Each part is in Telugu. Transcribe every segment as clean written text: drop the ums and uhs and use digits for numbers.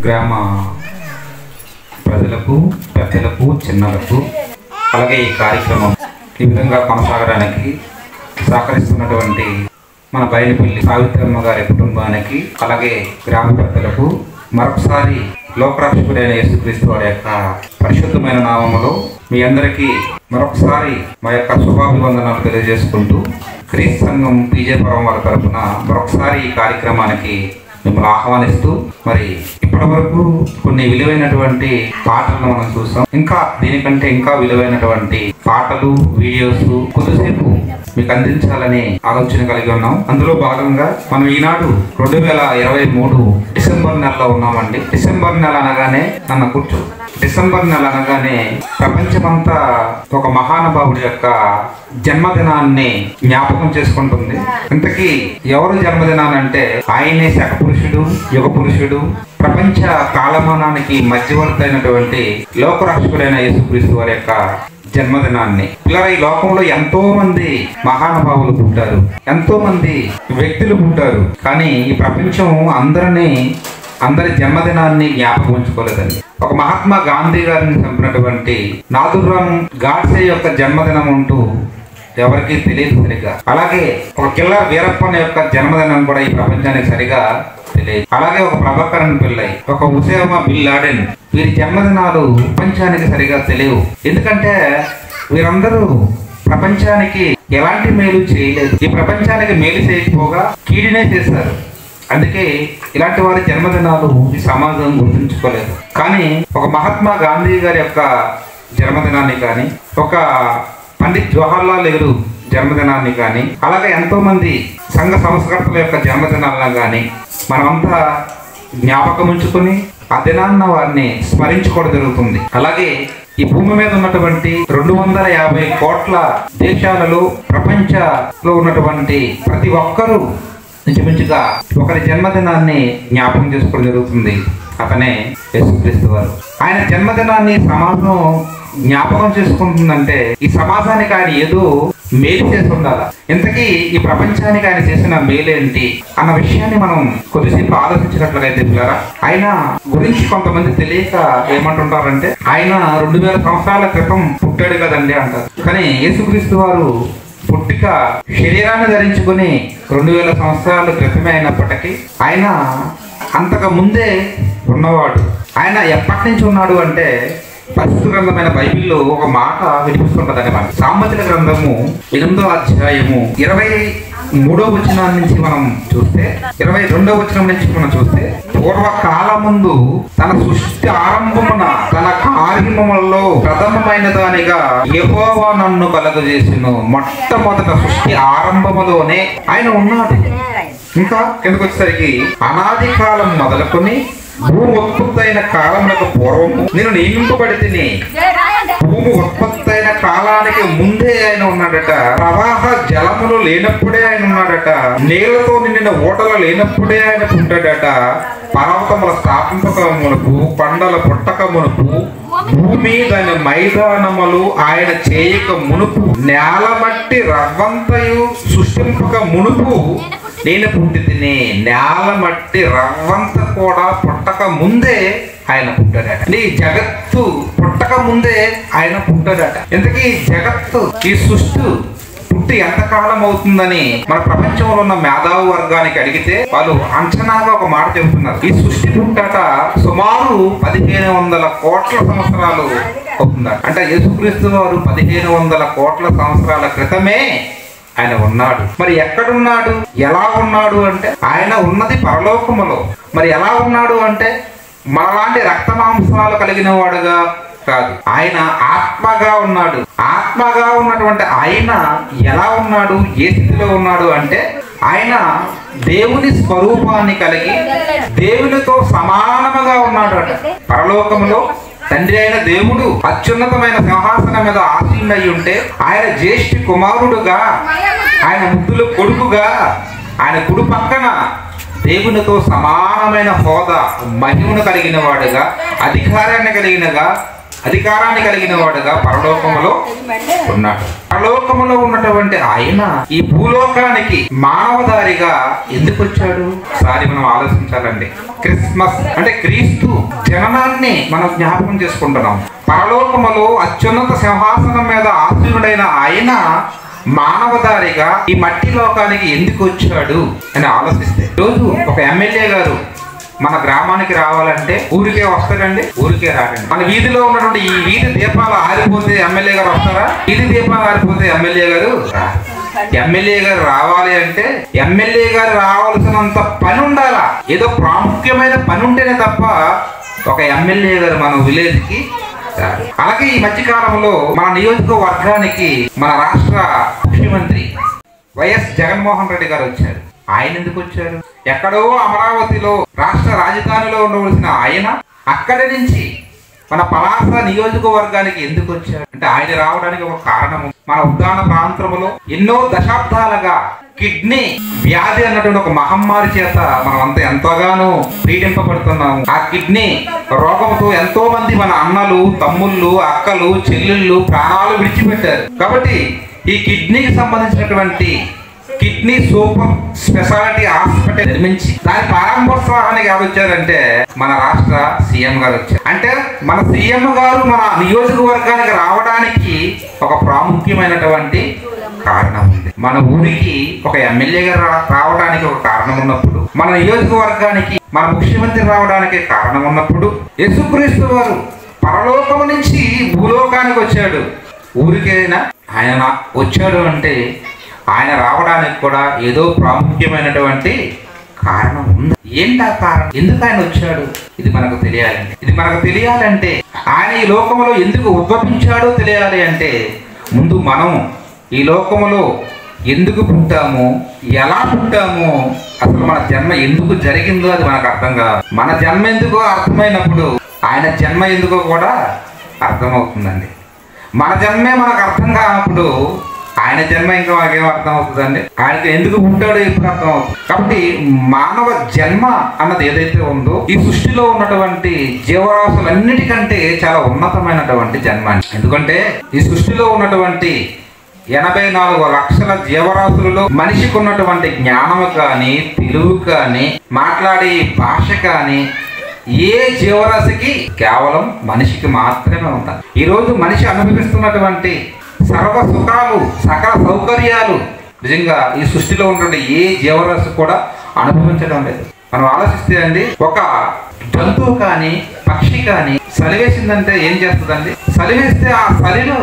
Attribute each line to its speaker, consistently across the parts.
Speaker 1: గ్రామ ప్రజలకు, పెద్దలకు, చిన్నలకు, అలాగే ఈ కార్యక్రమం ఈ విధంగా కొనసాగడానికి సహకరిస్తున్నటువంటి మన బయలుపల్లి సావిత్రమ్మ గారి కుటుంబానికి, అలాగే గ్రామ పెద్దలకు మరొకసారి లోకరక్షకుడైన యేసుక్రీస్తు వారి యొక్క పరిశుద్ధమైన నామములో మీ అందరికీ మరొకసారి మా యొక్క శుభాభివందనాలు తెలియజేసుకుంటూ క్రీస్తు సంఘం పీజేపురం వారి తరఫున మరొకసారి ఈ కార్యక్రమానికి మిమ్మల్ని ఆహ్వానిస్తూ, మరి ఇప్పటి వరకు కొన్ని విలువైనటువంటి పాటలను మనం చూసాం. ఇంకా దీనికంటే ఇంకా విలువైనటువంటి పాటలు, వీడియోస్ కొద్దిసేపు మీకు అందించాలని ఆలోచన కలిగి ఉన్నాం. అందులో భాగంగా మనం ఈనాడు 2023 డిసెంబర్ నెలలో ఉన్నామండి. డిసెంబర్ నెల అనగానే డిసెంబర్ నెల అనగానే ప్రపంచమంతా ఒక మహానుభావుడి యొక్క జన్మదినాన్ని జ్ఞాపకం చేసుకుంటుంది. ఇంతకీ ఎవరు జన్మదినాన్ని అంటే ఆయనే శక పురుషుడు, యుగ పురుషుడు, ప్రపంచ కాలమానానికి మధ్యవర్తి అయినటువంటి లోకరక్షకుడైన యేసుక్రీస్తు వారి యొక్క జన్మదినాన్ని. ఇలా ఈ లోకంలో ఎంతో మంది మహానుభావులు పుట్టారు, ఎంతో మంది వ్యక్తులు పుట్టారు. కానీ ఈ ప్రపంచం అందరి జన్మదినాన్ని జ్ఞాపకం ఉంచుకోలేదండి. ఒక మహాత్మా గాంధీ గారిని చంపినటువంటి నాథురామ్ గాడ్సే యొక్క జన్మదినం ఉంటూ ఎవరికి తెలియదు సరిగా. అలాగే ఒక కిల్లర్ వీరప్పన్ యొక్క జన్మదినం కూడా ఈ ప్రపంచానికి సరిగా తెలియదు. అలాగే ఒక ప్రభాకరన్ పిల్లై, ఒక ఉసేమా బిన్ లాడెన్, వీరి జన్మదినాలు ప్రపంచానికి సరిగా తెలియవు. ఎందుకంటే వీరందరూ ప్రపంచానికి ఎలాంటి మేలు చేయలేదు. ఈ ప్రపంచానికి మేలు చేయకపోగా కీడినే చేశారు. అందుకే ఇలాంటి వారి జన్మదినాలు ఈ సమాజం గుర్తుంచుకోలేదు. కానీ ఒక మహాత్మా గాంధీ గారి యొక్క జన్మదినాన్ని కానీ, ఒక పండిత్ జవహర్లాల్ నెహ్రూ జన్మదినాన్ని కానీ, అలాగే ఎంతో మంది సంఘ సంస్కర్తల యొక్క జన్మదినాలను కానీ మనమంతా జ్ఞాపకం ఉంచుకొని ఆ దినాన్న వారిని స్మరించుకోవడం జరుగుతుంది. అలాగే ఈ భూమి మీద ఉన్నటువంటి 250 కోట్ల దేశాలలో, ప్రపంచంలో ఉన్నటువంటి ప్రతి ఒక్కరూ ఇంచుమించుగా ఒకరి జన్మదినాన్ని జ్ఞాపకం చేసుకోవడం జరుగుతుంది. అతనే యేసుక్రీస్తు వారు. ఆయన జన్మదినాన్ని సమాజం జ్ఞాపకం చేసుకుంటుందంటే ఈ సమాజానికి ఆయన ఏదో మేలు చేసి ఉండాలి. ఇంతకీ ఈ ప్రపంచానికి ఆయన చేసిన మేలేంటి అన్న విషయాన్ని మనం కొద్దిసేపు ఆలోచించినట్లయితే పిల్లరా, ఆయన గురించి కొంతమంది తెలియక ఏమంటుంటారంటే ఆయన 2000 సంవత్సరాల క్రితం పుట్టాడు కదండి అంటారు. కానీ యేసుక్రీస్తు వారు పుట్టిక శరీరాన్ని ధరించుకుని 2000 సంవత్సరాల క్రితమే అయినప్పటికీ ఆయన అంతకు ముందే ఉన్నవాడు. ఆయన ఎప్పటి నుంచి ఉన్నాడు అంటే పరిశుద్ధ గ్రంథమైన బైబిల్లో ఒక మాట వినిపిస్తుంటదండి. మనకి సామెతల గ్రంథము 8వ అధ్యాయము 23వ వచనం నుంచి మనం చూస్తే, 22వ వచనం నుంచి మనం చూస్తే, పూర్వకాలముందు తన సృష్టి ఆరంభమున తన కార్యములలో ప్రథమమైన దానిగా యెహోవా నన్ను కలుగజేసెను. మొట్టమొదట సృష్టి ఆరంభములోనే ఆయన ఉన్నాడు. ఇంకా కిందకు వచ్చేసరికి అనాది కాలం మొదలుకొని భూమి ఉత్పత్తి అయిన కాలములకు పూర్వము నేను నియమింపబడి తిని, భూమి ఉత్పత్తి అయిన కాలానికి ముందే ఆయన ఉన్నాడట. ప్రవాహ జలములు లేనప్పుడే ఆయన ఉన్నాడట. నీళ్లతో నిండిన ఓటలు లేనప్పుడే ఆయన ఉంటాడట. పర్వతముల స్థాపింపకమునకు, కొండల పుట్టకమునకు, భూమి దాని మైదానములు ఆయన చేయక మునుపు, నేల మట్టి రవ్వంతయు సృష్టింపక మునుపు నేను పుట్టి తిని, నేల మట్టి రవ్వంత కూడా పుట్టక ముందే ఆయన పుట్టాడట. ఈ జగత్తు పుట్టక ముందే ఆయన పుట్టాడట. ఇంతకీ జగత్తు, ఈ సృష్టి పుట్టి ఎంతకాలం అవుతుందని మన ప్రపంచంలో ఉన్న మేధావి వర్గానికి అడిగితే వాళ్ళు అంచనాగా ఒక మాట చెబుతున్నారు. ఈ సృష్టి పుట్టాక సుమారు 1500 కోట్ల సంవత్సరాలు అవుతుందట. అంటే యేసుక్రీస్తు వారు 1500 కోట్ల సంవత్సరాల క్రితమే ఆయన ఉన్నాడు. మరి ఎక్కడున్నాడు, ఎలా ఉన్నాడు అంటే ఆయన ఉన్నది పరలోకములో. మరి ఎలా ఉన్నాడు అంటే మనలాంటి రక్త మాంసాలు కలిగిన వాడుగా కాదు, ఆయన ఆత్మగా ఉన్నాడు. ఆత్మగా ఉన్నటువంటి ఆయన ఎలా ఉన్నాడు, ఏ స్థితిలో ఉన్నాడు అంటే ఆయన దేవుని స్వరూపాన్ని కలిగి దేవునితో సమానముగా ఉన్నాడు అట. పరలోకములో తండ్రి అయిన దేవుడు అత్యున్నతమైన సింహాసనం మీద ఆసీనుడై ఉంటే ఆయన జ్యేష్ఠ కుమారుడుగా, ఆయన ముద్దుల కొడుకుగా, ఆయన కుడి పక్కన దేవునితో సమానమైన హోదా, మహిమను కలిగిన వాడుగా, అధికారాన్ని కలిగినగా అధికారాన్ని కలిగిన వాడుగా పరలోకములో ఉన్నాడు. పరలోకములో ఉన్నటువంటి ఆయన ఈ భూలోకానికి మానవదారిగా ఎందుకు వచ్చాడు? ఒకసారి మనం ఆలోచించాలండి. క్రిస్మస్ అంటే క్రీస్తు జననాన్ని మనం జ్ఞాపకం చేసుకుంటున్నాం. పరలోకములో అత్యున్నత సింహాసనం మీద ఆసీనుడైన ఆయన మానవదారిగా ఈ మట్టి లోకానికి ఎందుకు వచ్చాడు అని ఆలోచిస్తే, రోజు ఒక ఎమ్మెల్యే గారు మన గ్రామానికి రావాలంటే ఊరికే వస్తారండి? ఊరికే రాకండి. మన వీధిలో ఉన్నటువంటి ఈ వీధి దీపాలు ఆరిపోతే ఎమ్మెల్యే గారు వస్తారా? వీధి దీపాలు ఆరిపోతే ఎమ్మెల్యే గారు ఎమ్మెల్యే గారు రావాలి అంటే ఎమ్మెల్యే గారు రావాల్సినంత పని ఉండాలా. ఏదో ప్రాముఖ్యమైన పని ఉంటేనే తప్ప ఒక ఎమ్మెల్యే గారు మన విలేజ్ కి. అలాగే ఈ మధ్య కాలంలో మన నియోజకవర్గానికి మన రాష్ట్ర ముఖ్యమంత్రి వైఎస్ జగన్మోహన్ రెడ్డి గారు వచ్చారు. ఆయన ఎందుకు వచ్చారు? ఎక్కడో అమరావతిలో రాష్ట్ర రాజధానిలో ఉండవలసిన ఆయన అక్కడి నుంచి మన పలాస నియోజకవర్గానికి ఎందుకు వచ్చారు అంటే ఆయన రావడానికి ఒక కారణము. మన ఉద్దాన ప్రాంతంలో ఎన్నో దశాబ్దాలుగా కిడ్నీ వ్యాధి అన్నటువంటి ఒక మహమ్మారి చేత మనం అంతా ఎంతగానో పీడింపబడుతున్నాము. ఆ కిడ్నీ రోగంతో ఎంతో మంది మన అన్నలు, తమ్ముళ్ళు, అక్కలు, చెల్లెళ్ళు ప్రాణాలు విడిచిపెట్టారు. కాబట్టి ఈ కిడ్నీకి సంబంధించినటువంటి కిడ్నీ సూపర్ స్పెషాలిటీ హాస్పిటల్ నిర్మించి దాని ప్రారంభోత్సవానికి ఎవరు వచ్చారంటే మన రాష్ట్ర సీఎం గారు వచ్చారు. అంటే మన సీఎం గారు మన నియోజకవర్గానికి రావడానికి ఒక ప్రాముఖ్యమైనటువంటి కారణం ఉంది. మన ఊరికి ఒక ఎమ్మెల్యే గారు రావడానికి ఒక కారణం ఉన్నప్పుడు, మన నియోజకవర్గానికి మన ముఖ్యమంత్రి రావడానికి కారణం ఉన్నప్పుడు, యేసుక్రీస్తు వారు పరలోకం నుంచి భూలోకానికి వచ్చాడు. ఊరికైనా ఆయన వచ్చాడు అంటే ఆయన రావడానికి కూడా ఏదో ప్రాముఖ్యమైనటువంటి కారణం ఉంది. ఏంటి ఆ కారణం? ఎందుకు ఆయన వచ్చాడు? ఇది మనకు తెలియాలండి. ఇది మనకు తెలియాలంటే ఆయన ఈ లోకంలో ఎందుకు ఉద్భవించాడో తెలియాలి అంటే ముందు మనం ఈ లోకంలో ఎందుకు పుట్టాము, ఎలా పుట్టాము, అసలు మన జన్మ ఎందుకు జరిగిందో అది మనకు అర్థం కాదు. మన జన్మ ఎందుకో అర్థమైనప్పుడు ఆయన జన్మ ఎందుకో కూడా అర్థమవుతుందండి. మన జన్మే మనకు అర్థం కానప్పుడు ఆయన జన్మ ఇంకా మనకేం అర్థం అవుతుందండి? ఆయనకి ఎందుకు పుట్టాడో ఎప్పుడు అర్థం అవుతుంది. కాబట్టి మానవ జన్మ అన్నది ఏదైతే ఉందో ఈ సృష్టిలో ఉన్నటువంటి జీవరాశులన్నిటికంటే చాలా ఉన్నతమైనటువంటి జన్మ. ఎందుకంటే ఈ సృష్టిలో ఉన్నటువంటి 84 లక్షల జీవరాశులలో మనిషికి ఉన్నటువంటి జ్ఞానము కానీ, తెలివి కానీ, మాట్లాడే భాష కానీ ఏ జీవరాశికి కేవలం మనిషికి మాత్రమే ఉంటాయి. ఈరోజు మనిషి అనుభవిస్తున్నటువంటి సర్వ సుఖాలు, సకల సౌకర్యాలు నిజంగా ఈ సృష్టిలో ఉన్నటువంటి ఏ జీవరాశి కూడా అనుభవించడం లేదు. మనం ఆలోచిస్తే అండి, ఒక జంతువు కానీ, పక్షి కానీ సలివేసిందంటే ఏం చేస్తుందండి? సలివేస్తే ఆ సలిలో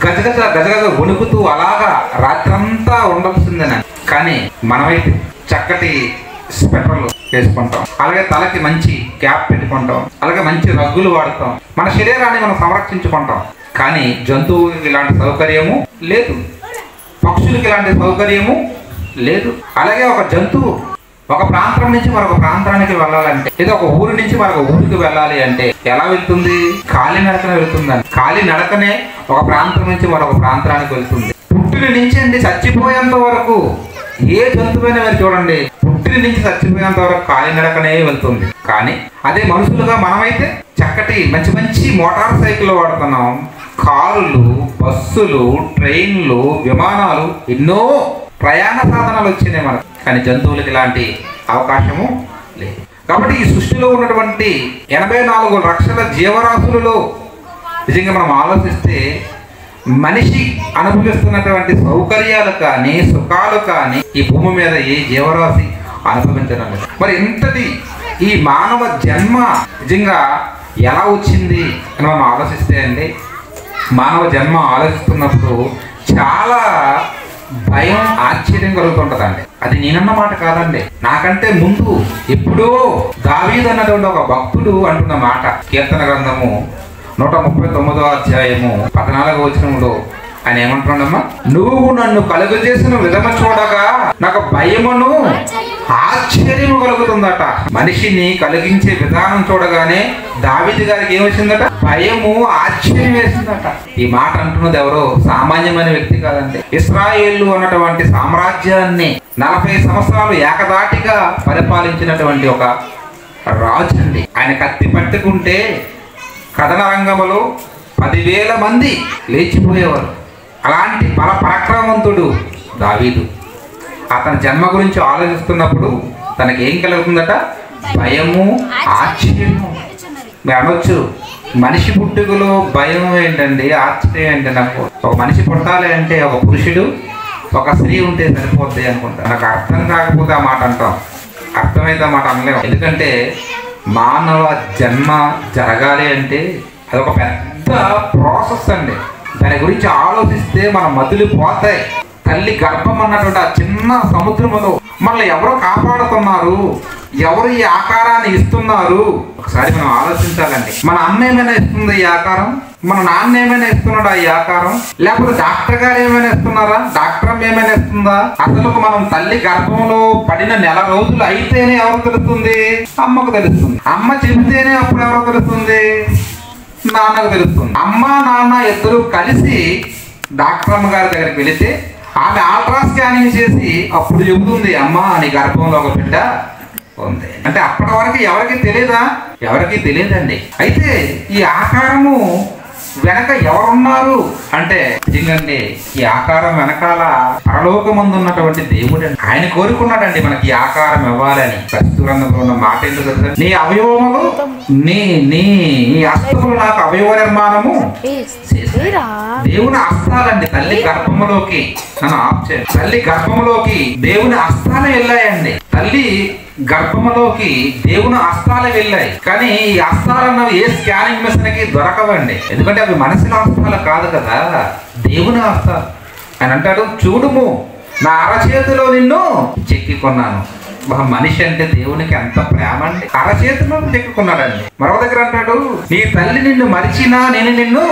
Speaker 1: గజగజ గజగజ వణుకుతూ అలాగా రాత్రంతా ఉండాల్సిందేనా? కానీ మనమైతే చక్కటి స్వెటర్లు వేసుకుంటాం, అలాగే తలకి మంచి క్యాప్ పెట్టుకుంటాం, అలాగే మంచి రగ్గులు వాడతాం, మన శరీరాన్ని మనం సంరక్షించుకుంటాం. కానీ జంతువుకి ఇలాంటి సౌకర్యము లేదు, పక్షులకి ఇలాంటి సౌకర్యము లేదు. అలాగే ఒక జంతువు ఒక ప్రాంతం నుంచి మరొక ప్రాంతానికి వెళ్ళాలంటే, లేదా ఒక ఊరి నుంచి మరొక ఊరికి వెళ్ళాలి అంటే ఎలా వెళ్తుంది? కాలి నడకనే వెళ్తుందండి. కాలి నడకనే ఒక ప్రాంతం నుంచి మరొక ప్రాంతానికి వెళ్తుంది. పుట్టిన నుంచి అండి చచ్చిపోయేంత వరకు ఏ జంతువైనా మీరు చూడండి, పుట్టిన నుంచి చచ్చిపోయేంత వరకు కాలి నడకనే వెళ్తుంది. కానీ అదే మనుషులుగా మనమైతే చక్కటి మంచి మంచి మోటార్ సైకిల్ వాడుతున్నాం, కారులు, బస్సులు, ట్రైన్లు, విమానాలు, ఎన్నో ప్రయాణ సాధనాలు వచ్చినాయి మనకు. కానీ జంతువులకి ఇలాంటి అవకాశము లేదు. కాబట్టి ఈ సృష్టిలో ఉన్నటువంటి 84 లక్షల జీవరాశులలో నిజంగా మనం ఆలోచిస్తే మనిషి అనుభవిస్తున్నటువంటి సౌకర్యాలు కానీ, సుఖాలు కానీ ఈ భూమి మీద ఏ జీవరాశి అనుభవించడం లేదు. మరి ఇంతటి ఈ మానవ జన్మ నిజంగా ఎలా వచ్చింది అని మనం ఆలోచిస్తే అండి, మానవ జన్మ ఆలోచిస్తున్నప్పుడు చాలా భయం, ఆశ్చర్యం కలుగుతుంటదండి. అది నేనన్న మాట కాదండి, నాకంటే ముందు ఎప్పుడో దావీదు అన్నటువంటి ఒక భక్తుడు అంటున్న మాట. కీర్తన గ్రంథము 139వ అధ్యాయము 14వ వచనంలో ఆయన ఏమంటున్నాడమ్మా? నువ్వు నన్ను కలుగజేసిన విధము చూడగా నాకు భయమును ఆశ్చర్యము కలుగుతుందట. మనిషిని కలిగించే విధానం చూడగానే దావీదు గారికి ఏమొచ్చిందట? భయము, ఆశ్చర్యం వేసిందట. ఈ మాట అంటున్నది ఎవరో సామాన్యమైన వ్యక్తి కాదండి. ఇశ్రాయేలు అన్నటువంటి సామ్రాజ్యాన్ని 40 సంవత్సరాలు ఏకదాటిగా పరిపాలించినటువంటి ఒక రాజు అండి. ఆయన కత్తి పట్టుకుంటే కథన రంగంలో 10,000 మంది లేచిపోయేవారు. అలాంటి బల పరాక్రమవంతుడు దావీదు. అతని జన్మ గురించి ఆలోచిస్తున్నప్పుడు తనకేం కలుగుతుందట? భయము, ఆశ్చర్యము. మీరు అనొచ్చు, మనిషి పుట్టుకలో భయం ఏంటండి, ఆశ్చర్యం ఏంటంటే, నాకు ఒక మనిషి పుట్టాలి అంటే ఒక పురుషుడు ఒక స్త్రీ ఉంటే సరిపోద్ది అనుకుంటా. నాకు అర్థం కాకపోతే ఆ మాట అంటాం, అర్థమైతే ఆ మాట అనలేము. ఎందుకంటే మానవ జన్మ జరగాలి అంటే అదొక పెద్ద ప్రాసెస్ అండి. దాని గురించి ఆలోచిస్తే మన మతులు పోతాయి. తల్లి గర్భం అన్నటువంటి ఆ చిన్న సముద్రములో మనల్ని ఎవరో కాపాడుతున్నారు, ఎవరు ఈ ఆకారాన్ని ఇస్తున్నారు, ఒకసారి మనం ఆలోచించాలండి. మన అమ్మ ఏమైనా ఇస్తుంది ఈ ఆకారం? మన నాన్న ఏమైనా ఇస్తున్నాడా ఈ ఆకారం? లేకపోతే డాక్టర్ గారు ఏమైనా ఇస్తున్నారా? డాక్టర్ ఏమైనా ఇస్తుందా? అసలు మనం తల్లి గర్భంలో పడిన నెల రోజులు అయితేనే ఎవరు తెలుస్తుంది? అమ్మకు తెలుస్తుంది. అమ్మ చెబితేనే అప్పుడు ఎవరు తెలుస్తుంది? నాన్నకు తెలుస్తుంది. అమ్మ నాన్న ఇద్దరు కలిసి డాక్టర్ అమ్మ గారి దగ్గరికి వెళితే ఆమె అల్ట్రా స్కానింగ్ చేసి అప్పుడు చెబుతుంది, అమ్మ నీ గర్భంలో ఒక బిడ్డ ఉంది అంటే. అప్పటి వరకు ఎవరికి తెలియదా? ఎవరికి తెలియదండి. అయితే ఈ ఆకారము వెనక ఎవరున్నారు అంటే నిజంగా ఈ ఆకారం వెనకాల పరలోకమందు ఉన్నటువంటి దేవుడు అండి. ఆయన కోరుకున్నాడండి మనకి ఈ ఆకారం ఇవ్వాలని. ప్రస్తుతంలో ఉన్న మాట ఏంటో తెలుసా? నీ అవయవములు నీ నీ హస్తములు నాకు అవయవ నిర్మాణము దేవుని హస్తాలండి. తల్లి గర్భములోకి నన్ను ఆఫ్ చేయండి. తల్లి గర్భములోకి దేవుని హస్తాలు వెళ్ళాయండి. తల్లి గర్భములోకి దేవుని హస్తాలు వెళ్ళాయి. కానీ ఈ హస్తాలన్నవి ఏ స్కానింగ్ మిషన్ కి దొరకవండి. ఎందుకంటే అవి మనుషుల హస్తాలు కాదు కదా, దేవుని హస్తాలు. ఆయన అంటాడు, చూడుము నా అరచేతిలో నిన్ను చెక్కి కొన్నాను. మనిషి అంటే దేవునికి ఎంత ప్రేమ అండి. అరచేతిలో చెక్కుకున్నాడండి. మరొక దగ్గర అంటాడు, నీ తల్లి నిన్ను మరిచినా నేను నిన్ను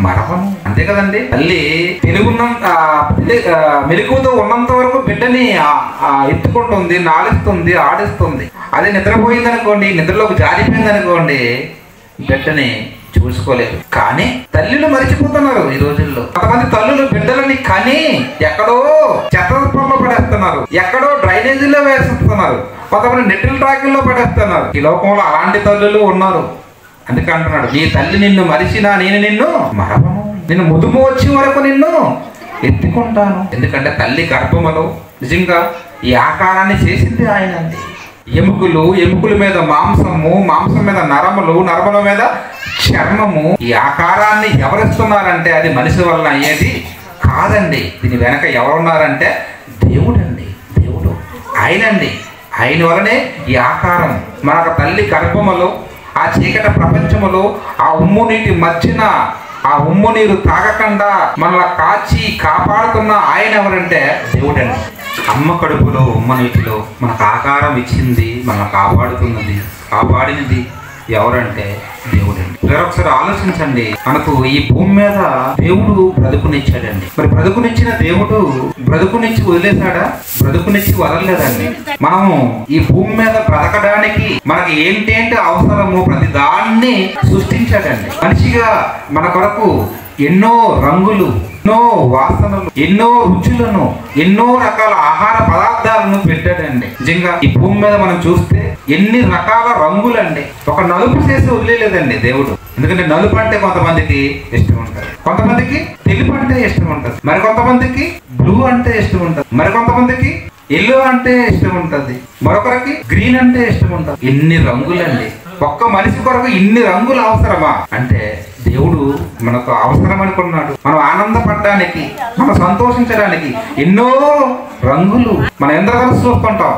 Speaker 1: మరవను. అంతే కదండి. తల్లి మెలకువతో ఉన్నంత వరకు బిడ్డని ఎత్తుకుంటుంది, నాలుస్తుంది, ఆడిస్తుంది. అదే నిద్రపోయింది అనుకోండి, నిద్రలోకి జారిపోయింది అనుకోండి, బిడ్డని చూసుకోలేదు. కానీ తల్లిని మరిచిపోతున్నారు ఈ రోజుల్లో. కొంతమంది తల్లులు బిడ్డలని కని ఎక్కడో చెత్తలో పడేస్తున్నారు, ఎక్కడో డ్రైనేజీలో వేసేస్తున్నారు, కొంతమంది నెట్టిల ట్రాకుల్లో పడేస్తున్నారు. ఈ లోకంలో అలాంటి తల్లులు ఉన్నారు. అందుకే అంటున్నాడు, నీ తల్లి నిన్ను మరిచినా నేను నిన్ను మరవను, నిన్ను ముదుము వచ్చే వరకు నిన్ను ఎత్తుకుంటాను. ఎందుకంటే తల్లి గర్భములో నిజంగా ఈ ఆకారాన్ని చేసింది ఆయన అండి. ఎముకలు, ఎముకల మీద మాంసము, మాంసం మీద నరములు, నరముల మీద చర్మము. ఈ ఆకారాన్ని ఎవరిస్తున్నారంటే అది మనిషి వల్ల అయ్యేది కాదండి. దీని వెనక ఎవరున్నారంటే దేవుడు అండి. దేవుడు ఆయనండి. ఆయన వలనే ఈ ఆకారం. మనకు తల్లి గర్భములో ఆ చీకటి ప్రపంచములో ఆ ఉమ్ము నీటి మధ్యన ఆ ఉమ్ము నీరు తాగకుండా మనల్ని కాచి కాపాడుతున్న ఆయన ఎవరంటే దేవుడండి. అమ్మ కడుపులో ఉమ్మ నీటిలో మనకు ఆకారం ఇచ్చింది, మనల్ని కాపాడుతున్నది, కాపాడినది ఎవరంటే దేవుడండి. ఒకసారి ఆలోచించండి, మనకు ఈ భూమి మీద దేవుడు బ్రతుకునిచ్చాడండి. మరి బ్రతుకునిచ్చిన దేవుడు బ్రతుకునిచ్చి వదిలేశాడా? బ్రతుకునిచ్చి వదలలేదండి. మనము ఈ భూమి మీద బ్రతకడానికి మనకి ఏంటేంటి అవసరము ప్రతి దాన్ని సృష్టించాడండి. మనిషిగా మన కొరకు ఎన్నో రంగులు, ఎన్నో వాసనలు, ఎన్నో రుచులను, ఎన్నో రకాల ఆహార పదార్థాలను పెట్టాడండి. నిజంగా ఈ భూమి మీద మనం చూస్తే ఎన్ని రకాల రంగులండి. ఒక నలుపు చేసి వదిలేదండి దేవుడు. ఎందుకంటే నలుపు అంటే కొంతమందికి ఇష్టం ఉంటుంది, కొంతమందికి తెలుపు అంటే ఇష్టం ఉంటుంది, మరి కొంతమందికి బ్లూ అంటే ఇష్టం ఉంటుంది, మరి కొంతమందికి ఎల్లో అంటే ఇష్టం ఉంటుంది, మరొకరికి గ్రీన్ అంటే ఇష్టం ఉంటుంది. ఎన్ని రంగులండి. ఒక్క మనిషి కొరకు ఇన్ని రంగులు అవసరమా అంటే దేవుడు మనకు అవసరం అనుకున్నాడు. మనం ఆనందపడడానికి, మనం సంతోషించడానికి ఎన్నో రంగులు. మన ఇంద్రధనుస్సు చూస్తుంటాం.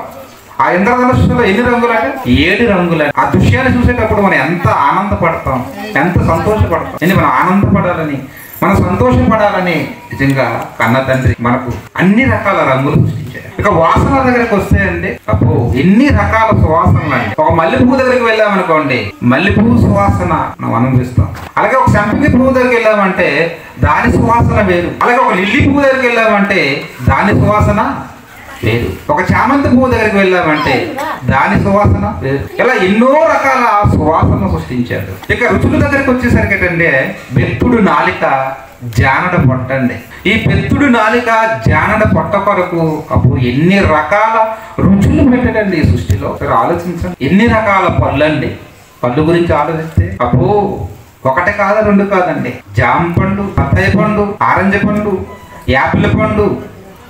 Speaker 1: ఆ ఇంద్రధనుస్సులో ఎన్ని రంగులు అంటే 7 రంగులు. ఆ దృశ్యాన్ని చూసేటప్పుడు మనం ఎంత ఆనందపడతాం, ఎంత సంతోషపడతాం. అని మనం ఆనందపడాలని, మనం సంతోషపడాలని నిజంగా కన్న తండ్రి మనకు అన్ని రకాల రంగులు సృష్టించారు. ఇక వాసన దగ్గరికి వస్తే అండి, అబ్బో ఎన్ని రకాల సువాసనలు అండి. ఒక మల్లెపూ దగ్గరికి వెళ్ళామనుకోండి, మల్లెపూ సువాసన మనం అనుభవిస్తాం. అలాగే ఒక సంపంగి పువ్వు దగ్గరికి వెళ్ళామంటే దాని సువాసన వేరు. అలాగే ఒక లిల్లీ పువ్వు దగ్గరికి వెళ్ళామంటే దాని సువాసన వేరు. ఒక చామంతి పువ్వు దగ్గరికి వెళ్ళామంటే దాని సువాసన వేరు. ఇలా ఎన్నో రకాల సువాసన సృష్టించాడు. ఇక రుచుల దగ్గరికి వచ్చేసరికి అంటే బెత్తుడు నాలిక, జానడ పొట్ట అండి. ఈ బెత్తుడు నాలిక, జానడ పొట్ట కొరకు అప్పుడు ఎన్ని రకాల రుచులు పెట్టడండి ఈ సృష్టిలో. ఆలోచించండి, ఎన్ని రకాల పళ్ళు అండి. పళ్ళు గురించి ఆలోచిస్తే అబ్బో ఒకటి కాదు, రెండు కాదండి. జామ పండు, బత్తాయి పండు, ఆరెంజ్ పండు, యాపిల్ పండు,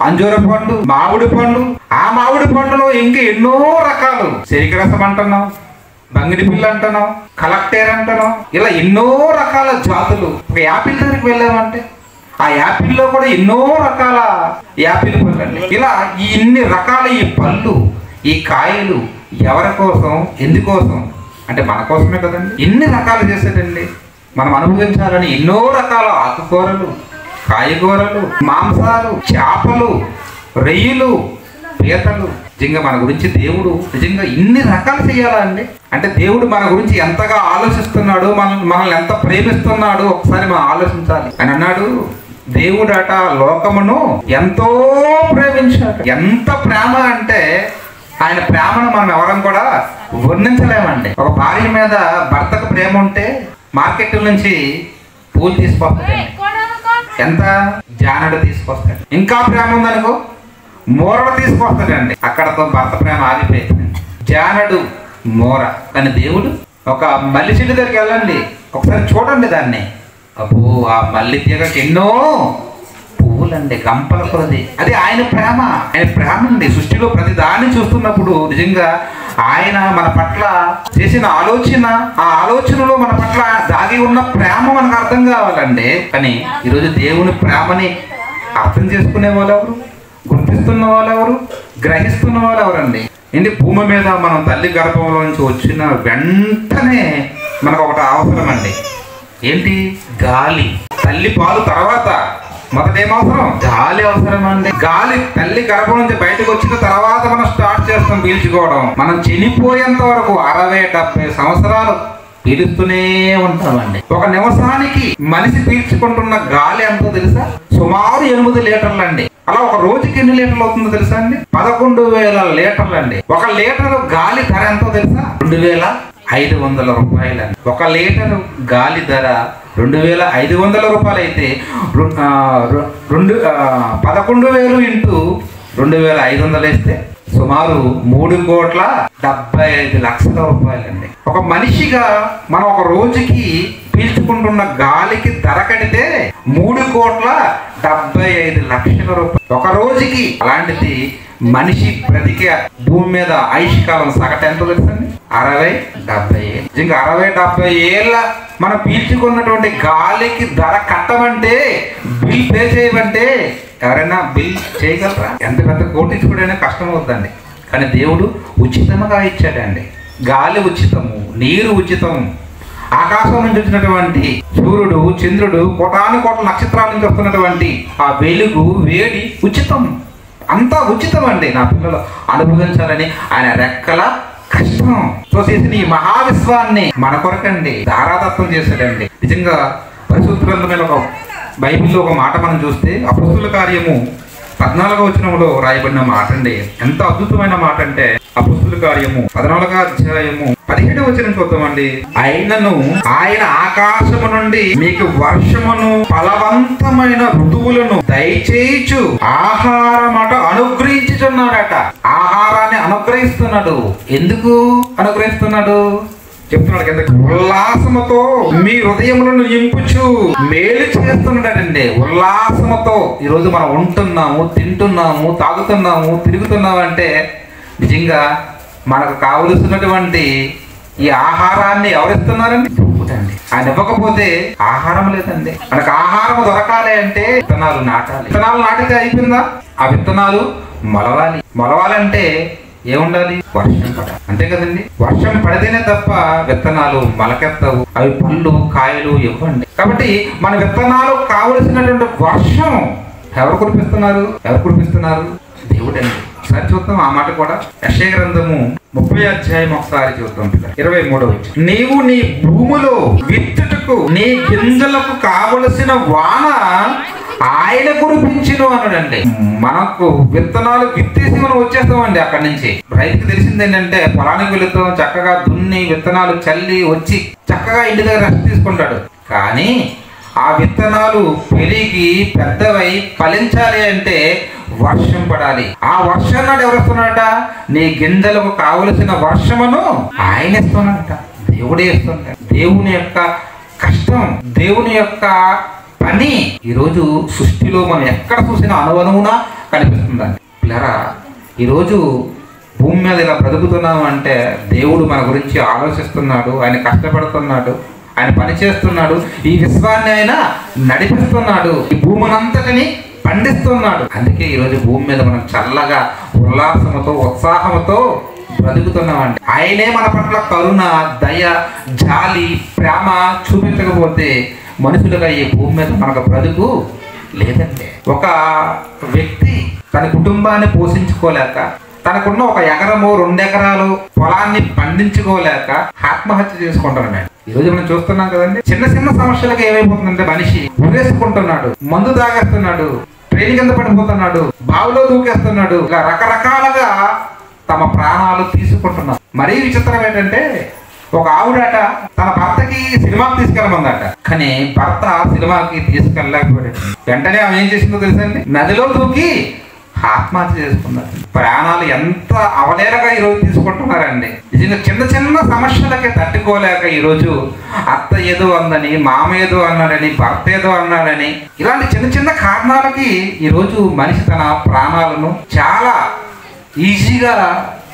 Speaker 1: అంజూర పండు, మామిడి పండు. ఆ మామిడి పండులో ఇంకా ఎన్నో రకాలు. చెరికి రసం అంటున్నాం, బంగిడి పిల్ల అంటున్నాం, కలెక్టర్ అంటున్నాం. ఇలా ఎన్నో రకాల జాతులు. ఒక యాపిల్ దగ్గరికి వెళ్ళామంటే ఆ యాపిల్లో కూడా ఎన్నో రకాల యాపిల్ పళ్ళు అండి. ఇలా ఇన్ని రకాల ఈ పళ్ళు, ఈ కాయలు ఎవరి కోసం, ఎందుకోసం అంటే మన కోసమే కదండి. ఎన్ని రకాలు చేసేటండి. మనం అనుభవించాలని ఎన్నో రకాల ఆకుకూరలు, కాయగూరలు, మాంసాలు, చేపలు, రొయ్యలు, పీతలు. నిజంగా మన గురించి దేవుడు నిజంగా ఇన్ని రకాలు చేయాలా అండి? అంటే దేవుడు మన గురించి ఎంతగా ఆలోచిస్తున్నాడు, మనల్ని ఎంత ప్రేమిస్తున్నాడు ఒకసారి మనం ఆలోచించాలి. అని అన్నాడు, దేవుడట లోకమును ఎంతో ప్రేమించాడు. ఎంత ప్రేమ అంటే ఆయన ప్రేమను మనం ఎవరం కూడా వర్ణించలేమండి. ఒక భార్య మీద భర్తకు ప్రేమ ఉంటే మార్కెట్ నుంచి పూలు తీసుకొస్తాడండి. ఎంత జానడు తీసుకొస్తాడు. ఇంకా ప్రేమ ఉందనుకో మోరడు తీసుకొస్తాడండి. అక్కడతో భర్త ప్రేమ ఆగిపోయింది. జానడు, మోర. కానీ దేవుడు ఒక మల్లి చెట్టు దగ్గరికి వెళ్ళండి, ఒకసారి చూడండి దాన్ని. అబ్బో, ఆ మల్లి తీగకి ఎన్నో పువ్వులండి, గంపల కొలది. అది ఆయన ప్రేమ. ఆయన ప్రేమ అండి. సృష్టిలో ప్రతి దాన్ని చూస్తున్నప్పుడు నిజంగా ఆయన మన పట్ల చేసిన ఆలోచన, ఆ ఆలోచనలో మన పట్ల దాగి ఉన్న ప్రేమ మనకు అర్థం కావాలండి. కానీ ఈరోజు దేవుని ప్రేమని అర్థం చేసుకునే వాళ్ళు ఎవరు, గుర్తిస్తున్న వాళ్ళు ఎవరు, గ్రహిస్తున్న వాళ్ళు ఎవరండి? ఏంటి, భూమి మీద మనం తల్లి గర్భంలో నుంచి వచ్చిన వెంటనే మనకు ఒకటి అవసరం అండి. ఏంటి? గాలి. తల్లి పాలు తర్వాత మొదట ఏమవసరం? గాలి అవసరం అండి. గాలి తల్లి గర్భం నుంచి బయటకు వచ్చిన తర్వాత మనం స్టార్ట్ చేస్తాం పీల్చుకోవడం. మనం చనిపోయేంత వరకు 60-70 సంవత్సరాలు పీలుస్తూనే ఉంటామండి. ఒక నిమిషానికి మనిషి పీల్చుకుంటున్న గాలి ఎంతో తెలుసా? సుమారు 8 లీటర్లు అండి. అలా ఒక రోజుకి ఎన్ని లీటర్లు అవుతుందో తెలుసా అండి? 11,000 లీటర్లు అండి. ఒక లీటరు గాలి ధర ఎంతో తెలుసా? 2,500 రూపాయలండి. ఒక లీటరు గాలి ధర 2,500 రూపాయలు అయితే 11,000 ఇంటూ 2,500 వేస్తే సుమారు 3,75,00,000 రూపాయలండి. ఒక మనిషిగా మనం ఒక రోజుకి పీల్చుకుంటున్న గాలికి ధర కడితే 3,75,00,000 రూపాయలు ఒక రోజుకి. అలాంటిది మనిషి బ్రతికే భూమి మీద ఆయుష్కాలం సగటు ఎంతో తెలుసండి? 60-70 ఏళ్ళు. ఇంకా 60-70 ఏళ్ళ మనం పీల్చుకున్నటువంటి గాలికి ధర కట్టమంటే, బిల్ పే చేయమంటే ఎవరైనా బిల్ చేయగలరా? ఎంత పెద్ద కోటీశ్వరుడైనా కష్టం అవుతుందండి. కానీ దేవుడు ఉచితంగా ఇచ్చాడండి. గాలి ఉచితము, నీరు ఉచితము, ఆకాశం నుంచి వచ్చినటువంటి సూర్యుడు, చంద్రుడు, కోటాను కోట్ల నక్షత్రాల నుంచి వస్తున్నటువంటి ఆ వెలుగు, వేడి ఉచితం. అంతా ఉచితం అండి. నా పిల్లలు అనుభవించాలని ఆయన రెక్కల కష్టంతో చేసిన ఈ మహావిశ్వాన్ని మన కొరకండి ధారాదత్తం చేశాడండి. నిజంగా పరిశుద్ధ గ్రంథమైన ఒక బైబిల్లో ఒక మాట మనం చూస్తే అపొస్తలుల కార్యము 14వ వచనంలో రాయబడిన మాట అండి. ఎంత అద్భుతమైన మాట అంటే అపొస్తలుల కార్యము 14వ అధ్యాయము 17వ వచనం చూద్దామండి. ఆయనను ఆయన ఆకాశము నుండి మీకు వర్షమును ఫలవంతమైన ఋతువులను దయచేయచ్చు ఆహారమట అనుగ్రహించుచున్నాడట. ఆహారాన్ని అనుగ్రహిస్తున్నాడు. ఎందుకు అనుగ్రహిస్తున్నాడు చెప్తున్నాడు కింద. ఉల్లాసముతో మీ హృదయములను నింపుచు మేలు చేస్తున్నాడండి. ఉల్లాసముతో ఈరోజు మనం ఉంటున్నాము, తింటున్నాము, తాగుతున్నాము, తిరుగుతున్నాము అంటే నిజంగా మనకు కావలసినటువంటి ఈ ఆహారాన్ని ఎవరిస్తున్నారండి? దేవుడండి. ఆయన ఇవ్వకపోతే ఆహారం లేదండి. మనకు ఆహారం దొరకాలి అంటే విత్తనాలు నాటాలి. విత్తనాలు నాటితే అయిపోయిందా? ఆ విత్తనాలు మొలవాలి. మొలవాలంటే ఏముండాలి? వర్షం పడాలి. అంతే కదండి. వర్షం పడితేనే తప్ప విత్తనాలు మొలకెత్తవు, అవి పళ్ళు కాయలు ఇవ్వండి. కాబట్టి మన విత్తనాలు కావలసినటువంటి వర్షం ఎవరు కురిపిస్తున్నారు? దేవుడండి. ఒకసారి చూద్దాం ఆ మాట కూడా. యెషయా గ్రంథము 30వ అధ్యాయం ఒకసారి చూద్దాం. 23వ వచనం. నీవు నీ భూమిలో విత్తుటకు నీ గింజలకు కావలసిన వాన ఆయన కురిపించును అన్నాడండి. మనకు విత్తనాలు విత్తేసి మనం వచ్చేస్తామండి అక్కడి నుంచి. రైతుకి తెలిసింది ఏంటంటే పొలానికి వెళుతాం, చక్కగా దున్ని విత్తనాలు చల్లి వచ్చి చక్కగా ఇంటి దగ్గర రెస్ట్ తీసుకుంటాడు. కానీ ఆ విత్తనాలు పెరిగి పెద్దవై ఫలించాలి అంటే వర్షం పడాలి. ఆ వర్షం నాడు ఎవరు వస్తున్నాడట? నీ గింజలకు కావలసిన వర్షమును ఆయన ఇస్తున్నాడట. దేవుడే ఇస్తున్నాడు. దేవుని యొక్క కష్టం, దేవుని యొక్క పని ఈరోజు సృష్టిలో మనం ఎక్కడ చూసినా అనువనువునా కనిపిస్తుందండి. పిల్లరా, ఈరోజు భూమి మీద ఇలా బ్రతుకుతున్నాము అంటే దేవుడు మన గురించి ఆలోచిస్తున్నాడు, ఆయన కష్టపడుతున్నాడు, ఆయన పని చేస్తున్నాడు, ఈ విశ్వాన్ని ఆయన నడిపిస్తున్నాడు, ఈ భూమినంతటిని పండిస్తున్నాడు. అందుకే ఈరోజు భూమి మీద మనం చల్లగా ఉల్లాసముతో ఉత్సాహంతో బ్రతుకుతున్నామండి. ఆయనే మన పట్ల కరుణ, దయ, జాలి, ప్రేమ చూపించకపోతే మనుషులుగా ఈ భూమి మీద మనకు బ్రతుకు లేదండి. ఒక వ్యక్తి తన కుటుంబాన్ని పోషించుకోలేక, తనకున్న 1 ఎకరము 2 ఎకరాలు పొలాన్ని పండించుకోలేక ఆత్మహత్య చేసుకుంటున్నాడు. ఈరోజు మనం చూస్తున్నాం కదండి. చిన్న చిన్న సమస్యలకు ఏమైపోతుందంటే మనిషి ఉరేసుకుంటున్నాడు, మందు తాగేస్తున్నాడు, ట్రైన్ కింద పడిపోతున్నాడు, బావిలో దూకేస్తున్నాడు, ఇలా రకరకాలుగా తమ ప్రాణాలు తీసుకుంటున్నారు. మరీ విచిత్రం ఏంటంటే ఒక ఆవిడట తన భర్తకి సినిమాకి తీసుకెళ్ళమందట, కానీ భర్త సినిమాకి తీసుకెళ్ళలేకపోయాడు. వెంటనే ఆమె ఏం చేసిందో తెలుసండి, నదిలో దూకి ఆత్మహత్య చేసుకున్నారు. ప్రాణాలు ఎంత అవలేలగా ఈరోజు తీసుకుంటున్నారండి. నిజంగా చిన్న చిన్న సమస్యలకి తట్టుకోలేక ఈరోజు అత్త ఏదో అందని, మామ ఏదో అన్నాడని, భర్త ఏదో అన్నాడని, ఇలాంటి చిన్న చిన్న కారణాలకి ఈరోజు మనిషి తన ప్రాణాలను చాలా ఈజీగా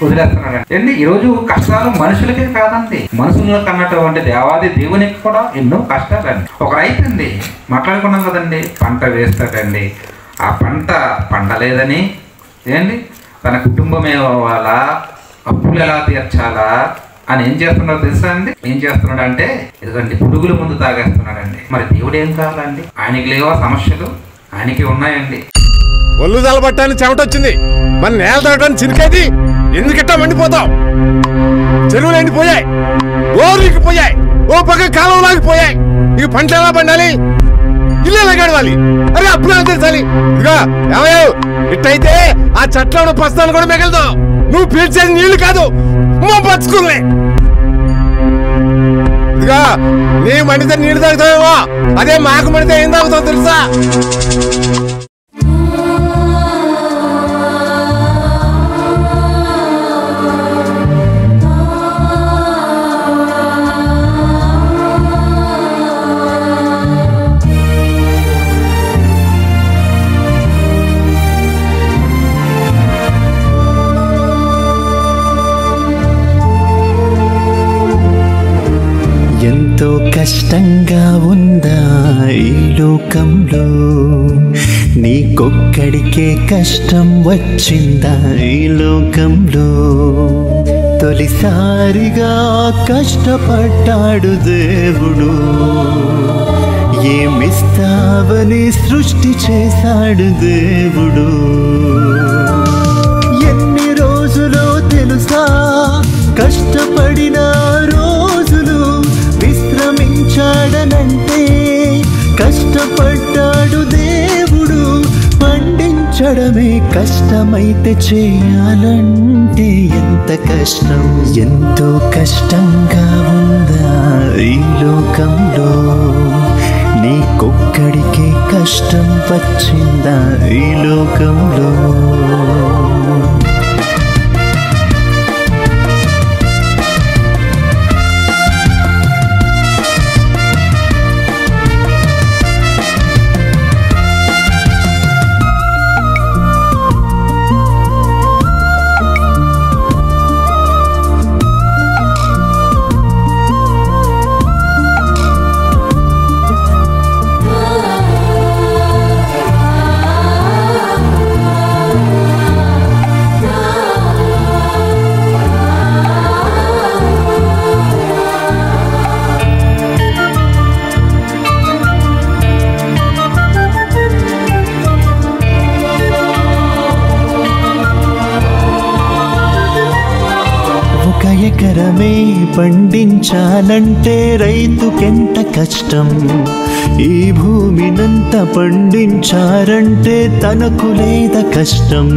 Speaker 1: వదిలేస్తున్నాడండి. ఈరోజు కష్టాలు మనుషులకే కాదండి, మనుషుల్లో కన్నటువంటి దేవాది దేవునికి కూడా ఎన్నో కష్టాలండి. ఒక రైతు అండి, మాట్లాడుకున్నాం కదండి, పంట వేస్తాడండి, ఆ పంట పండలేదని ఏంటి తన కుటుంబం ఏమవ్వాలా, అప్పులు ఎలా తీర్చాలా అని ఏం చేస్తున్నాడో తెలుసా అండి? ఏం చేస్తున్నాడు అంటే ఇదిగోండి పురుగుల ముందు తాగేస్తున్నాడండి. మరి దేవుడు ఏం కావాలండి? ఆయనకి లేవా సమస్యలు? ఆయనకి ఉన్నాయండి.
Speaker 2: ఒళ్ళు తలబట్టాన్ని చెమటొచ్చింది, మన నేల తగ్గడానికి చిరికేది, ఎందుకట్టా మండిపోతావు? చెరువులు ఎండిపోయాయి, ఓర్లికి పోయాయి, ఓ పక్క కాలం లాగిపోయాయి, ఇక పంట ఎలా పండాలి, ఇల్లు ఎలా గడవాలి, అరే అప్పుడు తెచ్చాలి. ఇదిగా ఏమయ్యావు, ఇట్టయితే ఆ చెట్లో ఉన్న పస్తాను కూడా మిగలదు. నువ్వు పీల్చేది నీళ్లు కాదు, పచ్చుకులే. ఇదిగా నీ మండితే నీళ్లు తాగుతావేమో, అదే మాకు మండితే ఏం తాగుతావు తెలుసా?
Speaker 3: ఎంతో కష్టంగా ఉందా ఈ లోకంలో, నీకొక్కడికే కష్టం వచ్చిందా ఈ లోకంలో? తొలిసారిగా కష్టపడ్డాడు దేవుడు, ఏమిస్తావని సృష్టి చేశాడు దేవుడు. ఎన్ని రోజులో తెలుసా కష్టపడిన రోజులు, విశ్రమించాడనంటే కష్టపడ్డాడు దేవుడు. పండించడమే కష్టమైతే చేయాలంటే ఎంత కష్టం. ఎంతో కష్టంగా ఉందా ఈ లోకంలో, నీకొక్కడికే కష్టం వచ్చిందా ఈ లోకంలో? ఎకరమే పండించాలంటే రైతుకెంత కష్టం, ఈ భూమినంత పండించారంటే తనకు లేద కష్టం.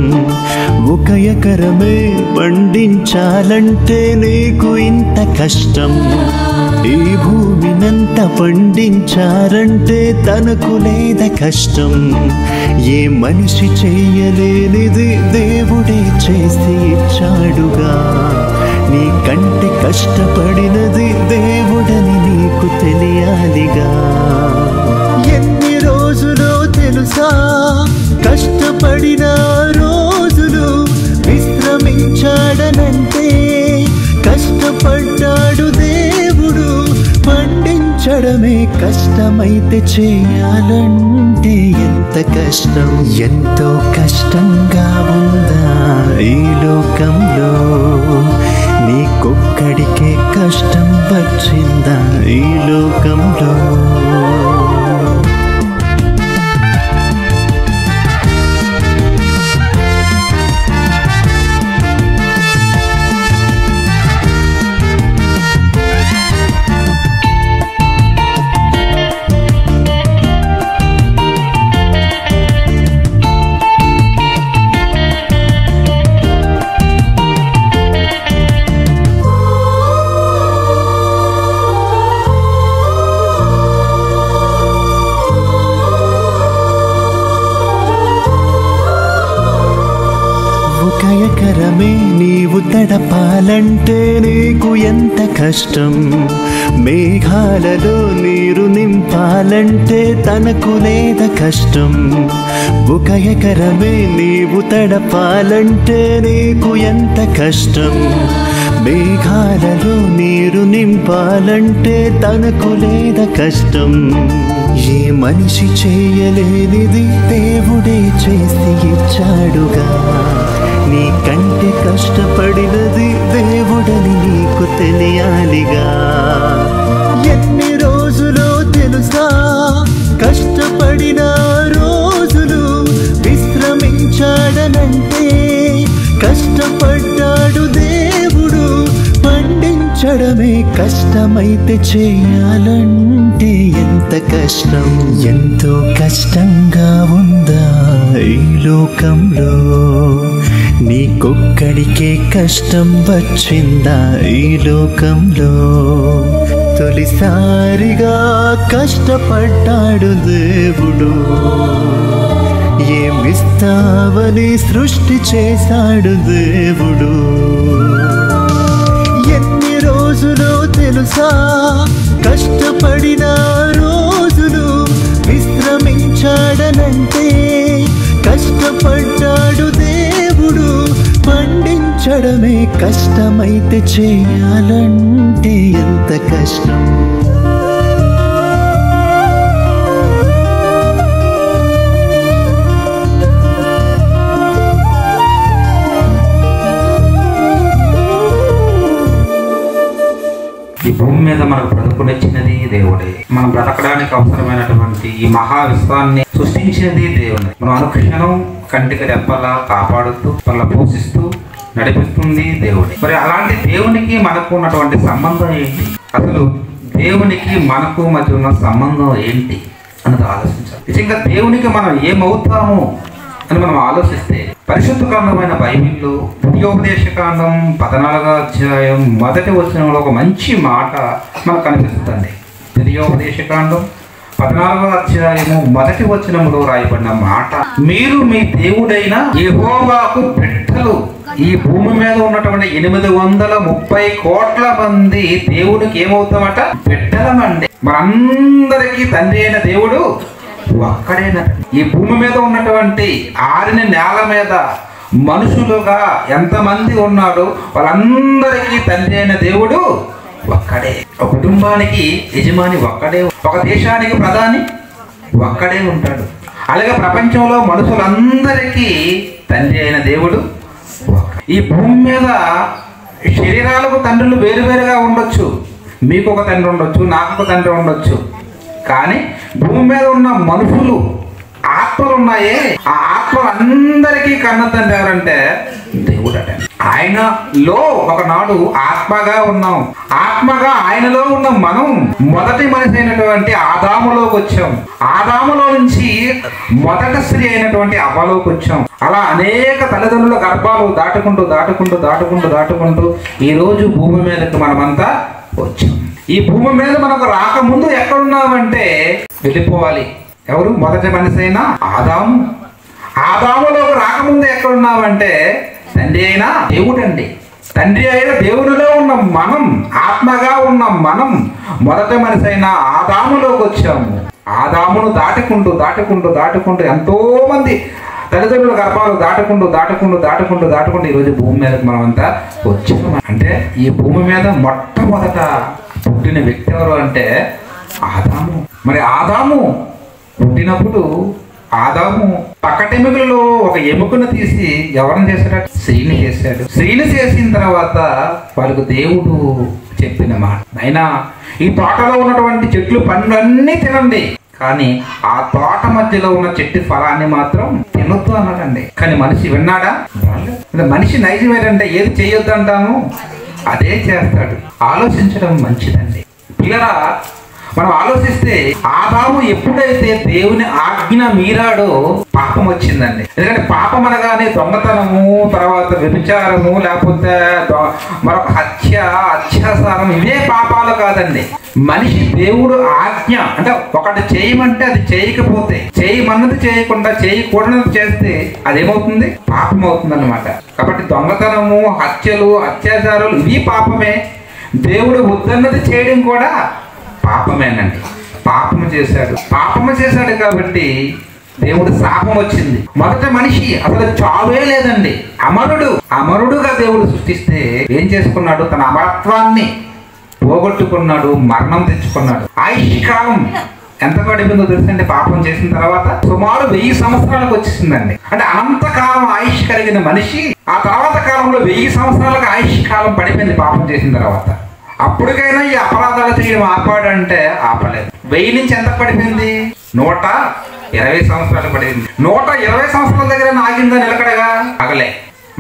Speaker 3: 1 ఎకరమే పండించాలంటే నీకు ఇంత కష్టం, ఈ భూమినంత పండించారంటే తనకు లేద కష్టం. ఏ మనిషి చేయలేనిది దేవుడే చేసి ఇచ్చాడుగా, నీ కంటే కష్టపడినది దేవుడని నీకు తెలియాలిగా. భరించడమే కష్టమైతే చేయాలంటే ఎంత కష్టం, ఎంతో కష్టంగా ఉందా ఈ లోకంలో. నీకొక్కడికే కష్టం వచ్చిందా ఈ లోకంలో. ఎకరమే నీవు తడపాలంటే నీకు ఎంత కష్టం, మేఘాలలో నీరు నింపాలంటే తనకు లేదా కష్టం. ఒక ఎకరమే నీవు తడపాలంటే నీకు ఎంత కష్టం, మేఘాలలో నీరు నింపాలంటే తనకు లేదా కష్టం. ఏ మనిషి చేయలేనిది దేవుడే చేసి ఇచ్చాడుగా, నీ కంటే కష్టపడినది దేవుడని నీకు తెలియాలిగా. ఎన్ని రోజులో తెలుసా కష్టపడిన రోజులు, విశ్రమించాడనంటే కష్టపడ్డాడు దేవుడు. పండించడమే కష్టమైతే చేయాలంటే ఎంత కష్టం, ఎంతో కష్టంగా ఉందా ఈ లోకంలో. నీకొక్కడికే కష్టం వచ్చిందా ఈ లోకంలో. తొలిసారిగా కష్టపడ్డాడు దేవుడు, ఏమిస్తావని సృష్టి చేశాడు దేవుడు. ఎన్ని రోజులో తెలుసా కష్టపడిన రోజులు, విశ్రమించాడనంటే కష్టపడ్డాడు దేవుడు. పండించడమే కష్టమైతే చేయాలంటే ఎంత కష్టం.
Speaker 1: ఈ భూమి మీద మనకు బ్రతుకునిచ్చినది దేవుడే. మనం బ్రతకడానికి అవసరమైనటువంటి ఈ మహా విశ్వాన్ని సృష్టించినది దేవుడే. మనం అనుక్షణం కంటికి రెప్పలా కాపాడుతూ వాళ్ళ పోషిస్తూ నడిపిస్తుంది దేవుడే. మరి అలాంటి దేవునికి మనకు ఉన్నటువంటి సంబంధం ఏంటి, అసలు దేవునికి మనకు మధ్య ఉన్న సంబంధం ఏంటి అన్నది ఆలోచించాలి. నిజంగా దేవునికి మనం ఏమవుతాము అని మనం ఆలోచిస్తే పరిశుద్ధ గ్రంథమైన బైబిల్లో ద్వితీయోపదేశకాండం 14వ అధ్యాయం 1వ వచనంలో ఒక మంచి మాట మనకు కనిపిస్తుంది. ద్వితీయోపదేశకాండం 14వ అధ్యాయము 1వ వచనంలో రాయబడిన మాట, మీరు మీ దేవుడైన యెహోవాకు బిడ్డలు. ఈ భూమి మీద ఉన్నటువంటి 830 కోట్ల మంది దేవునికి ఏమవుతామట, బిడ్డలమండి. మనందరికీ తండ్రి అయిన దేవుడు ఒక్కడేనట. ఈ భూమి మీద ఉన్నటువంటి ఆరిన నేల మీద మనుషులుగా ఎంతమంది ఉన్నాడో వాళ్ళందరికీ తండ్రి అయిన దేవుడు ఒక్కడే. ఒక కుటుంబానికి యజమాని ఒక్కడే, ఒక దేశానికి ప్రధాని ఒక్కడే ఉంటాడు. అలాగే ప్రపంచంలో మనుషులందరికీ తండ్రి అయిన దేవుడు ఒక్కడే. ఈ భూమి మీద శరీరాలకు తండ్రులు వేరువేరుగా ఉండొచ్చు. మీకు ఒక తండ్రి ఉండొచ్చు, నాకు ఒక తండ్రి ఉండొచ్చు. కానీ భూమి మీద ఉన్న మనుషులు ఆత్మలు ఉన్నాయే, ఆ ఆత్మలందరికీ కన్న తండ్రి ఎవరంటే దేవుడు అట. ఆయనలో ఒకనాడు ఆత్మగా ఉన్నాం. ఆత్మగా ఆయనలో ఉన్న మనం మొదటి మనిషి అయినటువంటి ఆదాములోకి వచ్చాం. ఆదాములో నుంచి మొదటి స్త్రీ అయినటువంటి అవ్వలోకి వచ్చాం. అలా అనేక తల్లిదండ్రుల గర్భాలు దాటుకుంటూ దాటుకుంటూ దాటుకుంటూ దాటుకుంటూ ఈ రోజు భూమి మీదకి మనమంతా వచ్చాం. ఈ భూమి మీద మనకు రాకముందు ఎక్కడున్నామంటే వెళ్ళిపోవాలి. ఎవరు? మొదటి మనిషి అయిన ఆదాము. ఆదాములోకి రాకముందు ఎక్కడున్నామంటే తండ్రి అయిన దేవుడు అండి. తండ్రి అయిన దేవునిలో ఉన్న మనం, ఆత్మగా ఉన్న మనం మొదటి మనిషి అయిన ఆదాములోకి వచ్చాము. ఆదామును దాటుకుంటూ దాటుకుంటూ దాటుకుంటూ ఎంతో మంది తల్లిదండ్రుల గర్భాలు దాటుకుంటూ దాటుకుంటూ దాటుకుంటూ దాటుకుంటూ ఈరోజు భూమి మీదకి మనమంతా వచ్చాము. అంటే ఈ భూమి మీద మొట్టమొదట పుట్టిన వ్యక్తి ఎవరు అంటే ఆదాము. మరి ఆదాము పుట్టినప్పుడు ఆదాము పక్కటెముకలలో ఒక ఎముకను తీసి ఎవరిని చేశాడు? స్త్రీని చేశాడు. స్త్రీని చేసిన తర్వాత వాళ్ళకు దేవుడు చెప్పిన మాట, అయినా ఈ తోటలో ఉన్నటువంటి చెట్లు పండ్లన్నీ తినండి, కానీ ఆ తోట మధ్యలో ఉన్న చెట్టు ఫలాన్ని మాత్రం తినొద్దు అన్నాడండి. కానీ మనిషి విన్నాడా? మనిషి నైజం ఏంటంటే ఏది చేయొద్దు అంటాము అదే చేస్తాడు. ఆలోచించడం మంచిదండి. పిల్లరా, మనం ఆలోచిస్తే ఆదాము ఎప్పుడైతే దేవుని ఆజ్ఞ మీరాడో పాపం వచ్చిందండి. ఎందుకంటే పాపం అనగానే దొంగతనము, తర్వాత వ్యభిచారము, లేకపోతే మరొక హత్య, అత్యాచారం, ఇవే పాపాలు కాదండి. మనిషి దేవుడు ఆజ్ఞ అంటే ఒకటి చేయమంటే అది చేయకపోతే, చేయమన్నది చేయకుండా చేయకూడనది చేస్తే అదేమవుతుంది? పాపం అవుతుంది అన్నమాట. కాబట్టి దొంగతనము, హత్యలు, అత్యాచారాలు ఇవి పాపమే. దేవుడు వద్దన్నది చేయడం కూడా పాపమేనండి. పాపము చేశాడు కాబట్టి దేవుడు శాపం వచ్చింది. మొదట మనిషి అసలు చావే లేదండి, అమరుడుగా దేవుడు సృష్టిస్తే ఏం చేసుకున్నాడు? తన అమరత్వాన్ని పోగొట్టుకున్నాడు, మరణం తెచ్చుకున్నాడు. ఆయుష్ కాలం ఎంత పడిపోయిందో తెలుసండి? పాపం చేసిన తర్వాత సుమారు 1000 సంవత్సరాలకు వచ్చేసిందండి. అంటే అనంతకాలం ఆయుష్ కలిగిన మనిషి ఆ తర్వాత కాలంలో 1000 సంవత్సరాలకు ఆయుష్ కాలం పడిపోయింది పాపం చేసిన తర్వాత. అప్పటికైనా ఈ అపరాధాలు చేయడం ఆపాడంటే ఆపలేదు. 1000 నుంచి ఎంత పడిపోయింది? 120 సంవత్సరాలు పడింది. 120 సంవత్సరాల దగ్గర ఆగిందా నిలకడగా? ఆగలే.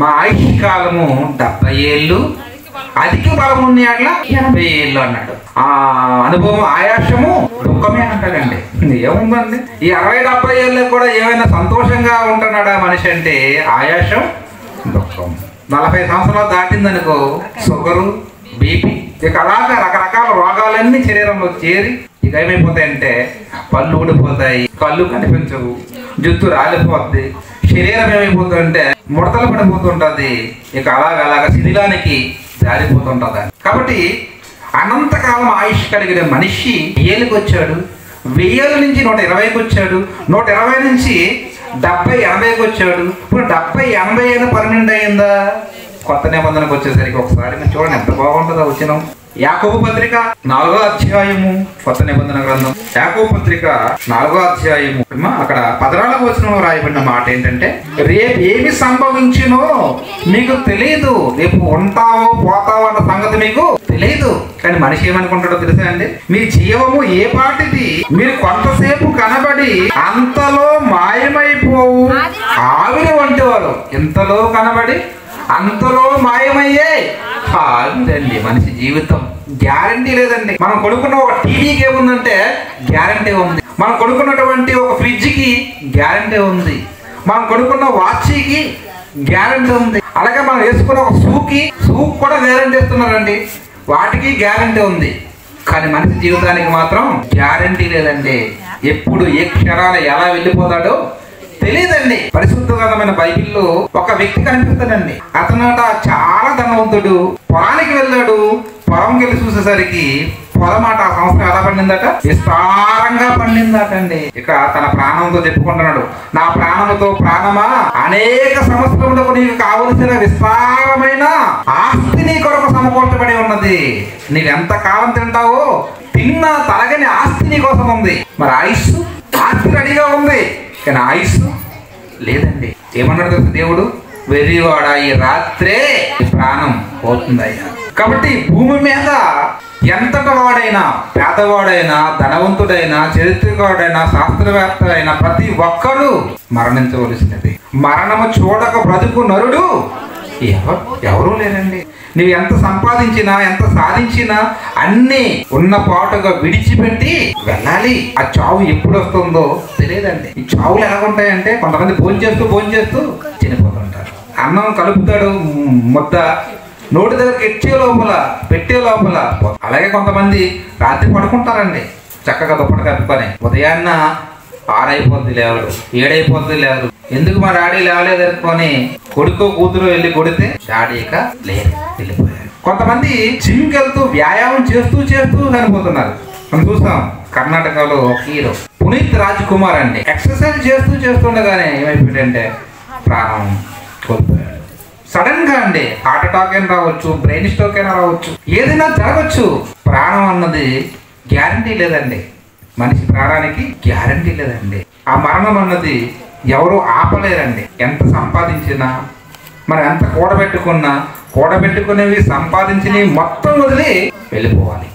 Speaker 1: మా ఆయుష్ కాలము 70 ఏళ్ళు, అధిక బలం ఉన్న 80 ఏళ్ళు అన్నాడు. ఆ అనుభవం ఆయాసము దుఃఖమే అంటాడండి. ఏముందండి ఈ 60-70 ఏళ్ళకి కూడా ఏమైనా సంతోషంగా ఉంటున్నాడా మనిషి అంటే? ఆయాసం, దుఃఖం. 40 సంవత్సరాలు దాటిందనుకో షుగరు, బీపీ, ఇక అలాగా రకరకాల రోగాలన్నీ శరీరంలో చేరి ఇక ఏమైపోతాయంటే పళ్ళు ఊడిపోతాయి, కళ్ళు కనిపించవు, జుట్టు రాలిపోద్ది, శరీరం ఏమైపోతుందంటే ముడతలు పడిపోతుంటది, ఇక అలాగ శరీరానికి జారిపోతుంటది. కాబట్టి అనంతకాలం ఆయుష్ కలిగిన మనిషి 1000కి వచ్చాడు, 1000 నుంచి 120కి వచ్చాడు, 120 నుంచి 70-80కి వచ్చాడు. ఇప్పుడు 70-80 అయినా పర్మనెంట్ అయిందా? కొత్త నిబంధనకు వచ్చేసరికి ఒకసారి మీరు చూడండి ఎంత బాగుంటుందో వచ్చినాం. యాకోబు పత్రిక 4వ అధ్యాయము, కొత్త నిబంధన గ్రంథం యాకోబు పత్రిక 4వ అధ్యాయము అక్కడ 16వ వచనంలో రాయబడిన మాట ఏంటంటే, రేపు ఏమి సంభవించినో మీకు తెలియదు, రేపు ఉంటావో పోతావో అన్న సంగతి మీకు తెలియదు. కానీ మనిషి ఏమనుకుంటాడో తెలుసా అండి? మీ జీవము ఏ పాటిది, మీరు కొంతసేపు కనబడి అంతలో మాయమైపోవు ఆవిరి వంటి వారు. ఎంతలో కనబడి అంతలో మాయమయ్యే కాదండి మనిషి జీవితం. గ్యారంటీ లేదండి. మనం కొనుక్కున్న ఒక టీవీకి ఏముందంటే గ్యారంటీ ఉంది, మనం కొనుక్కున్నటువంటి ఒక ఫ్రిడ్జ్కి గ్యారంటీ ఉంది, మనం కొనుక్కున్న వాచ్కి గ్యారంటీ ఉంది, అలాగే మనం వేసుకున్న ఒక షూకి కూడా గ్యారంటీ ఇస్తున్నారండి, వాటికి గ్యారంటీ ఉంది. కానీ మనిషి జీవితానికి మాత్రం గ్యారంటీ లేదండి. ఎప్పుడు ఏ క్షణాలు ఎలా వెళ్ళిపోతాడో తెలియదండి. పరిశుద్ధమైన బైబిల్లో ఒక వ్యక్తి కనిపిస్తాడండి. అతనట చాలా ధనవంతుడు, పొలానికి వెళ్ళాడు. పొలంకి వెళ్ళి చూసేసరికి పొలం మాట ఆ సంవత్సరం ఎలా పండిందట? విస్తారంగా పండిందట అండి. ఇక తన ప్రాణంతో చెప్పుకుంటున్నాడు, నా ప్రాణంతో ప్రాణమా, అనేక సంవత్సరములకు నీకు కావలసిన విస్తారమైన ఆస్తి నీ కొరకు సమకూర్చబడి ఉన్నది, నీవెంత కాలం తింటావో తిన్నా తరగని ఆస్తి నీ కోసం ఉంది. మరి ఆస్తి రెడీగా ఉంది, కానీ ఆయుష్ లేదండి. ఏమన్నాడు తెలుసు దేవుడు? వెర్రివాడ ఈ రాత్రే ప్రాణం పోతుందయ్యా. కాబట్టి భూమి మీద ఎంతటి వాడైనా, పేదవాడైనా, ధనవంతుడైనా, చరిత్రకారుడైనా, శాస్త్రవేత్త అయినా ప్రతి ఒక్కరూ మరణించవలసినది. మరణము చూడక బ్రతుకు నరుడు ఎవరూ లేరండి. నువ్వు ఎంత సంపాదించినా, ఎంత సాధించినా అన్ని ఉన్న పాటుగా విడిచిపెట్టి వెళ్ళాలి. ఆ చావు ఎప్పుడు వస్తుందో తెలియదండి. ఈ చావులు ఎలా ఉంటాయంటే, కొంతమంది భోంచేస్తూ చనిపోతుంటారు. అన్నం కలుపుతాడు, ముద్ద నోటి దగ్గర పెట్టే లోపల. అలాగే కొంతమంది రాత్రి పడుకుంటారండి చక్కగా దుప్పటి కప్పుకొని, ఉదయాన్న 6 అయిపోద్ది లేవరు, 7 అయిపోద్ది లేవరు. ఎందుకు మా డాడీ లేవలేదు అనుకొని కొడుకు కూతురు వెళ్ళి కొడితే డాడీ ఇక లేదు, వెళ్ళిపోయారు. కొంతమంది జిమ్కి వెళ్తూ వ్యాయామం చేస్తూ చనిపోతున్నారు. మనం చూస్తాం కర్ణాటకలో ఒక హీరో పునీత్ రాజ్ కుమార్ అండి. ఎక్సర్సైజ్ చేస్తుండగానే ఏమైపోయిందంటే ప్రాణం కోల్పోయాడు. సడన్ గా అండి హార్ట్ అటాక్ అయినా రావచ్చు, బ్రెయిన్ స్ట్రోక్ అయినా రావచ్చు, ఏదైనా జరగచ్చు. ప్రాణం అన్నది గ్యారంటీ లేదండి. మనిషి ప్రాణానికి గ్యారంటీ లేదండి. ఆ మరణం అన్నది ఎవరు ఆపలేరండి. ఎంత సంపాదించినా, మనం ఎంత కూడబెట్టుకునేవి సంపాదించినవి మొత్తం వదిలి వెళ్ళిపోవాలి.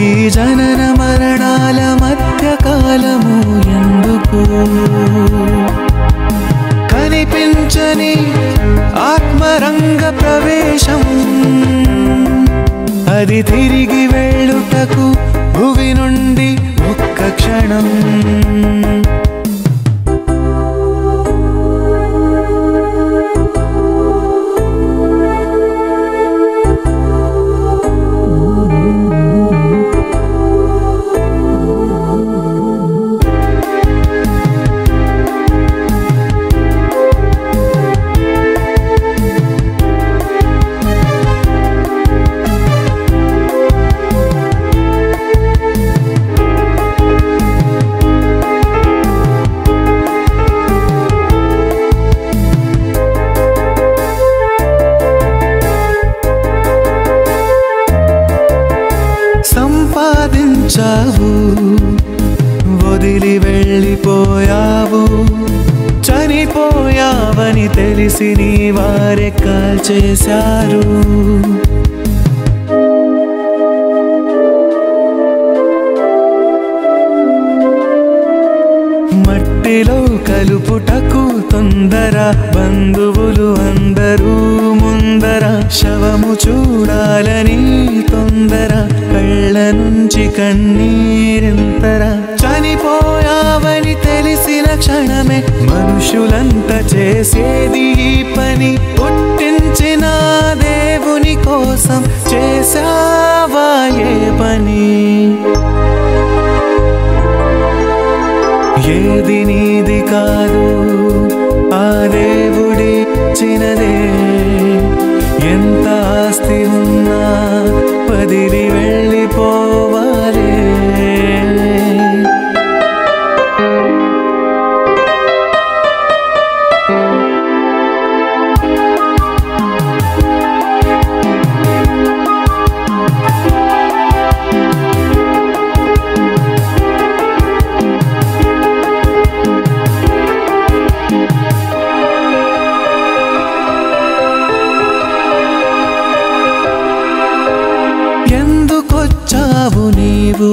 Speaker 3: ఈ జనన మరణాల మధ్యకాలము ఎందుకు? కనిపించని ఆత్మరంగ ప్రవేశం, అది తిరిగి వెళ్ళుటకు భువి నుండి ఒక్క క్షణం. సంపాదించావు, వదిలి వెళ్ళిపోయావు, చనిపోయావని తెలిసి నీ వారే కాల్చేశారు. మట్టిలో కలుపుటకు తొందర, బంధువులు అందరూ ముందర, శవము చూడాలని తొందర, కళ్ళ నుంచి కన్నీరింతర. చనిపోయావని తెలిసిన క్షణమే మనుషులంతా చేసేది ఈ పని. పుట్టించిన దేవుని కోసం చేసావా ఏ పని? ఏది నీది కాదు, ఆ దేవుడి చిన్నదే. ఎంత ఆస్తి ఉన్నా వదిలి వెళ్ళిపోవాలి. ఎందుకొచ్చావు నీవు,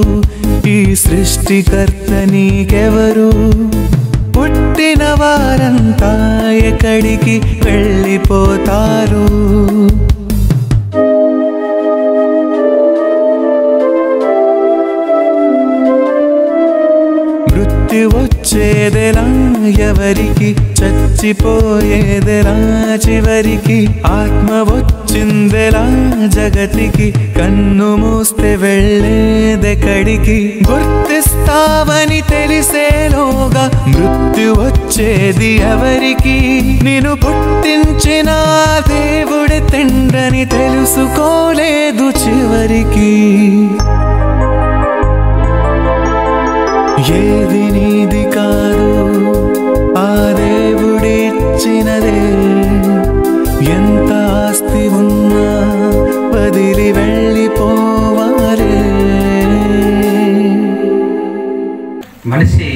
Speaker 3: ఈ సృష్టికర్త నీకెవరు? పుట్టిన వారంతా ఎక్కడికి వెళ్ళిపోతారు? మృత్యు వచ్చేదెలా ఎవరికి, చచ్చిపోయేదెలా చివరికి, ఆత్మ వచ్చిందెలా జగతికి, కన్ను మూస్తే వెళ్ళేదెక్కడికి, గుర్తిస్తావని తెలిసేలోగా మృత్యు వచ్చేది ఎవరికి, నిన్ను పుట్టించిన దేవుడి తండ్రని తెలుసుకోలేదు చివరికి. ఏది నీది కాదు ఆ దేవుడిచ్చినదే, ఎంత ఆస్తి ఉన్నా వదిలి వెళ్ళిపోవాలే.
Speaker 1: మనిషి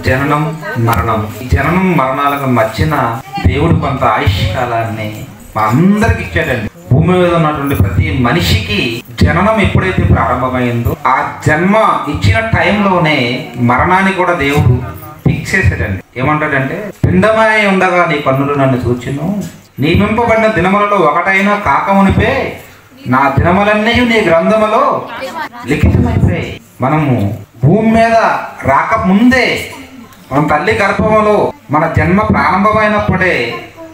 Speaker 1: జననం మరణం, ఈ జననం మరణాలకు మధ్యన దేవుడు కొంత ఆయుష్ కాలాన్ని మా అందరికి ఇచ్చాడండి. భూమి మీద ఉన్నటువంటి ప్రతి మనిషికి జననం ఎప్పుడైతే ప్రారంభమైందో ఆ జన్మ ఇచ్చిన టైంలోనే మరణాన్ని కూడా దేవుడు ఫిక్స్ చేశాడండి. ఏమంటాడంటే, పిండమై ఉండగా నీ కన్నులు నన్ను చూచును, నియమింపబడిన దినములలో ఒకటైనా కాకమునిపే నా దినములన్నీ నీ గ్రంథములో లిఖితమైపోయి. మనము భూమి మీద రాకముందే మన తల్లి గర్భములో మన జన్మ ప్రారంభమైనప్పుడే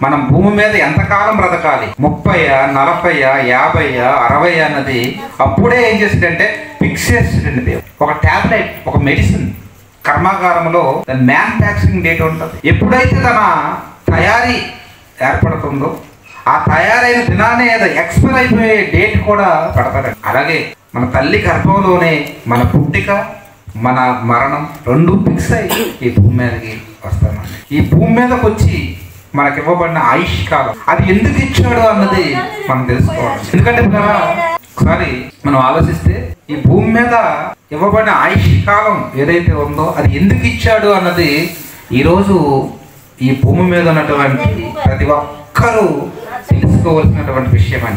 Speaker 1: మనం భూమి మీద ఎంతకాలం బ్రతకాలి, 30, 40, 50, 60 అన్నది అప్పుడే ఏం చేసిందంటే ఫిక్స్ చేసిందండి దేవుడు. ఒక టాబ్లెట్, ఒక మెడిసిన్ కర్మాగారంలో దాని మ్యానుఫ్యాక్చరింగ్ డేట్ ఉంటుంది. ఎప్పుడైతే తన తయారీ ఏర్పడుతుందో ఆ తయారైన దినానే ఎక్స్పైర్ అయిపోయే డేట్ కూడా పెడతారండి. అలాగే మన తల్లి గర్భంలోనే మన పుట్టిక మన మరణం రెండు ఫిక్స్ అయ్యి ఈ భూమి మీదకి వస్తామండి. ఈ భూమి మీదకి వచ్చి మనకి ఇవ్వబడిన ఆయుష్ కాలం అది ఎందుకు ఇచ్చాడు అన్నది మనం తెలుసుకోవాలి. ఎందుకంటే ఒకసారి మనం ఆలోచిస్తే ఈ భూమి మీద ఇవ్వబడిన ఆయుష్ కాలం ఏదైతే ఉందో అది ఎందుకు ఇచ్చాడు అన్నది ఈరోజు ఈ భూమి మీద ఉన్నటువంటి ప్రతి ఒక్కరూ తెలుసుకోవాల్సినటువంటి విషయం అండి.